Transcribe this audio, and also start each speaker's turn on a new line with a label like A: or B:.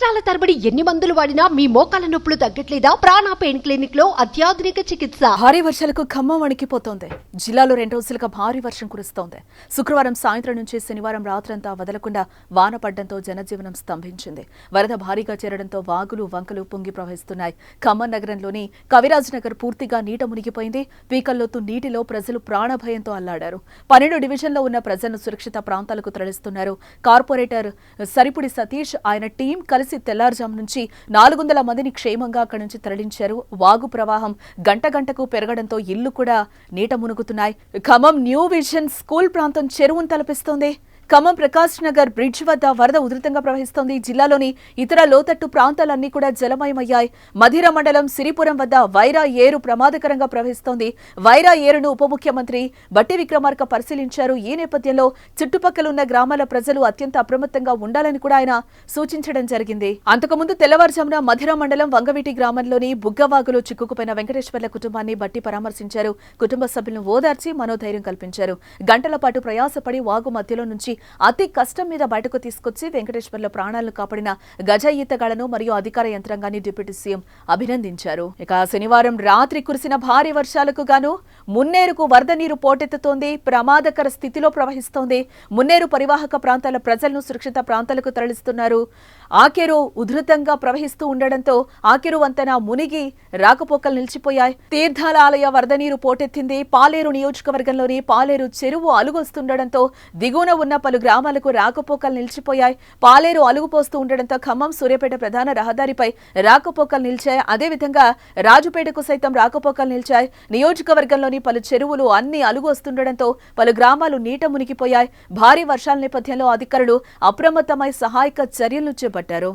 A: సంవత్సరాల తరబడి ఎన్ని మందులు వాడినా మీ మోకాల నొప్పులు తగ్గట్లేదా? ప్రాణ పెయిన్ క్లినిక్ లో అత్యాధునిక చికిత్స.
B: భారీ వర్షాలకు ఖమ్మం వణికిపోతోంది. జిల్లాలో 2 రోజులుగా భారీ వర్షం కురుస్తోంది. శుక్రవారం సాయంత్రం నుంచి శనివారం రాత్రంతా వదలకుండా వాన పడ్డంతో జనజీవనం స్తంభించింది. వరద భారీగా చేరడంతో వాగులు వంకలు పొంగి ప్రవహిస్తున్నాయి. ఖమ్మం నగరంలోని కవిరాజ్ నగర్ పూర్తిగా నీట మునిగిపోయింది. పీకల్లోతు నీటిలో ప్రజలు ప్రాణభయంతో అల్లాడారు. 12 డివిజన్లో ఉన్న ప్రజలను సురక్షిత ప్రాంతాలకు తరలిస్తున్నారు. కార్పొరేటర్ సరిపుడి సతీష్ ఆయన టీం కలిసి తెల్లారుజాము నుంచి 400 మందిని క్షేమంగా అక్కడి నుంచి తరలించారు. వాగు ప్రవాహం గంటకు పెరగడంతో ఇళ్లు కూడా నీట మునుగుతున్నాయి. ఖమ్మం న్యూ విజన్ స్కూల్ ప్రాంతం చెరువును తలపిస్తోంది. ఖమ్మం ప్రకాష్ నగర్ బ్రిడ్జ్ వద్ద వరద ఉధృతంగా ప్రవహిస్తోంది. జిల్లాలోని ఇతర లోతట్టు ప్రాంతాలన్నీ కూడా జలమయమయ్యాయి. మధిర మండలం సిరిపురం వద్ద వైరా ఏరు ప్రమాదకరంగా ప్రవహిస్తోంది. వైరా ఏరును ఉప ముఖ్యమంత్రి బట్టి విక్రమార్క పరిశీలించారు. ఈ నేపథ్యంలో చుట్టుపక్కల ఉన్న గ్రామాల ప్రజలు అత్యంత అప్రమత్తంగా ఉండాలని కూడా ఆయన సూచించడం జరిగింది. అంతకుముందు తెల్లవారుజామున మధిర మండలం వంగవీటి గ్రామంలోని బుగ్గవాగులో చిక్కుకుపోయిన వెంకటేశ్వర్ల కుటుంబాన్ని బట్టి పరామర్శించారు. కుటుంబ సభ్యులను ఓదార్చి మనోధైర్యం కల్పించారు. గంటల పాటు ప్రయాసపడి వాగు మధ్యలో నుంచి అతి కష్టం మీద బయటకు తీసుకొచ్చి వెంకటేశ్వర్ల ప్రాణాలను కాపాడిన గజ ఈతగాళ్లను మరియు అధికార యంత్రాంగాన్ని డిప్యూటీ సీఎం అభినందించారు. ఇక శనివారం రాత్రి కురిసిన భారీ వర్షాలకు గాను మున్నేరుకు వరద నీరు పోటెత్తుతోంది. ప్రమాదకర స్థితిలో ప్రవహిస్తోంది. మున్నేరు పరివాహక ప్రాంతాల ప్రజలను సురక్షిత ప్రాంతాలకు తరలిస్తున్నారు. ఆకేరు ఉధృతంగా ప్రవహిస్తూ ఉండడంతో ఆకేరు వంతెన మునిగి రాకపోకలు నిలిచిపోయాయి. తీర్థాల ఆలయ వరద నీరు పోటెత్తింది. పాలేరు నియోజకవర్గంలోని పాలేరు చెరువు అలుగొస్తుండడంతో దిగువన ఉన్న పలు గ్రామాలకు రాకపోకలు నిలిచిపోయాయి. పాలేరు అలుగుపోస్తూ ఉండడంతో ఖమ్మం సూర్యాపేట ప్రధాన రహదారిపై రాకపోకలు నిలిచాయి. అదేవిధంగా రాజుపేటకు సైతం రాకపోకలు నిలిచాయి. నియోజకవర్గంలోని పలు చెరువులు అన్ని అలుగు వస్తుండడంతో పలు గ్రామాలు నీట మునిగిపోయాయి. భారీ వర్షాల నేపథ్యంలో అధికారులు అప్రమత్తమై సహాయక చర్యలు చేపట్టారు.